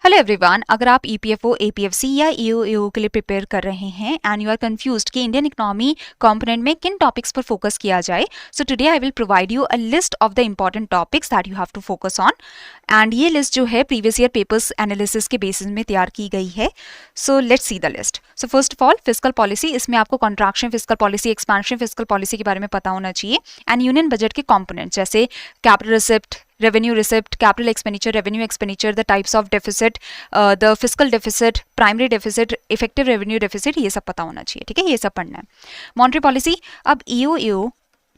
Hello everyone, अगर आप EPFO, APFC या ईओ के लिए प्रिपेयर कर रहे हैं एंड यू आर कंफ्यूज्ड कि इंडियन इकोनॉमी कंपोनेंट में किन टॉपिक्स पर फोकस किया जाए, so today I will provide you a list of the important topics that you have to focus on. And ये लिस्ट जो है प्रीवियस ईयर पेपर्स एनालिसिस के बेसिस में तैयार की गई है। So let's see the list. So first of all fiscal policy, इसमें आपको contraction fiscal policy, expansion fiscal policy के बारे में पता होना चाहिए। एंड यूनियन बजट के कॉम्पोनेंट्स जैसे capital receipt, revenue receipt, capital expenditure, revenue expenditure, the types of deficit, the fiscal deficit, primary deficit, effective revenue deficit, ये सब पता होना चाहिए। ठीक है, ये सब पढ़ना है। मॉनेटरी पॉलिसी, अब ईओ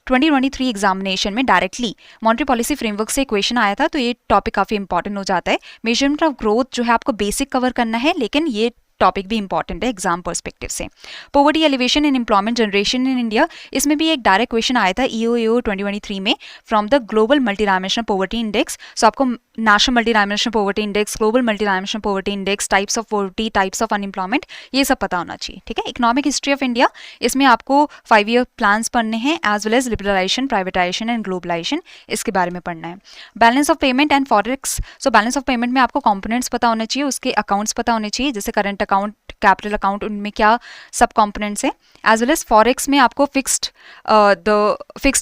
2023 एग्जामिनेशन में डायरेक्टली मॉनेटरी पॉलिसी फ्रेमवर्क से क्वेश्चन आया था, तो ये टॉपिक काफी इंपॉर्टेंट हो जाता है। मेजरमेंट ऑफ ग्रोथ जो है आपको बेसिक कवर करना है, लेकिन ये टॉपिक भी इंपॉर्टेंट है एग्जाम पर्सपेक्टिव से। Poverty elevation in employment generation in India, इसमें भी एक डायरेक्ट क्वेश्चन आया था ईओ 2023 में from the global multi dimensional poverty index. So आपको national multi dimensional poverty index, global multi dimensional poverty index, types of poverty, types of unemployment, ये सब पता होना चाहिए। ठीक है, इकोनॉमिक हिस्ट्री ऑफ इंडिया, इसमें आपको 5 ईयर प्लान्स पढ़ने हैं as well as liberalisation, privatisation and globalisation, इसके बारे में पढ़ना है। Balance of payment and forex, so balance of payment में आपको कंपोनेंट्स पता होने चाहिए, उसके अकाउंट्स पता होने चाहिए, जैसे करंट अकाउंट, कैपिटल अकाउंट, उनमें क्या सब कंपोनेंट्स हैं। एज वेल एज फॉरेक्स में आपको fixed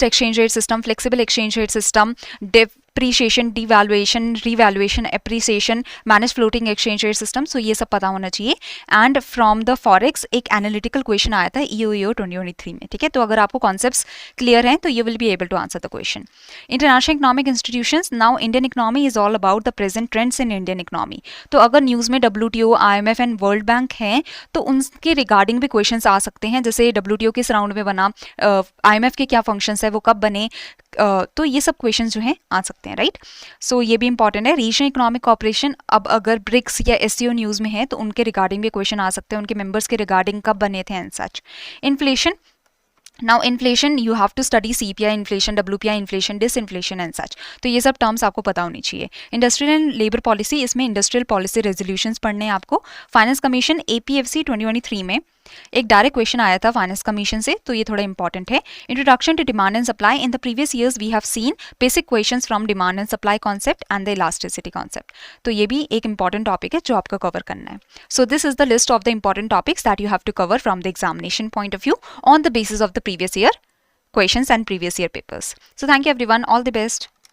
exchange rate system, flexible exchange rate system, depreciation, devaluation, revaluation, appreciation, manage floating exchange rate system, so ये सब पता होना चाहिए। एंड फ्रॉम द फॉरेक्स एक एनालिटिकल क्वेश्चन आया था ईओ 2023 में। ठीक है, तो अगर आपको कॉन्सेप्ट्स क्लियर हैं तो you will be able to answer the question. International economic institutions, now Indian economy is all about the present trends in Indian economy. तो अगर न्यूज़ में WTO, IMF and world bank हैं तो उनके regarding भी questions आ सकते हैं, जैसे WTO किस राउंड में बना, IMF के क्या फंक्शंस है, वो कब बने, तो ये सब क्वेश्चंस जो हैं आ सकते हैं, राइट। सो ये भी इंपॉर्टेंट है। रीजनल इकोनॉमिक कॉपरेशन, अब अगर ब्रिक्स या SCO न्यूज़ में है तो उनके रिगार्डिंग भी क्वेश्चन आ सकते हैं, उनके मेंबर्स के रिगार्डिंग कब बने थे and such. Inflation, now inflation you have to study CPI inflation, WPI inflation, disinflation and such, तो ये सब टर्म्स आपको पता होनी चाहिए। इंडस्ट्रियल एंड लेबर पॉलिसी, इसमें इंडस्ट्रियल पॉलिसी रेजोल्यूशंस पढ़ने हैं आपको। फाइनेंस कमीशन, APFC 2023 में एक डायरेक्ट क्वेश्चन आया था फाइनेंस कमीशन से, तो ये थोड़ा इंपॉर्टेंट है। Introduction to demand and supply, in the previous years we have seen basic questions from demand and supply concept and the elasticity concept, तो ये भी एक इंपॉर्टेंट टॉपिक है जो आपको कवर करना है। So this is the list of the important topics that you have to cover from the examination point of view on the basis of the previous year questions and previous year papers. So thank you everyone, all the best.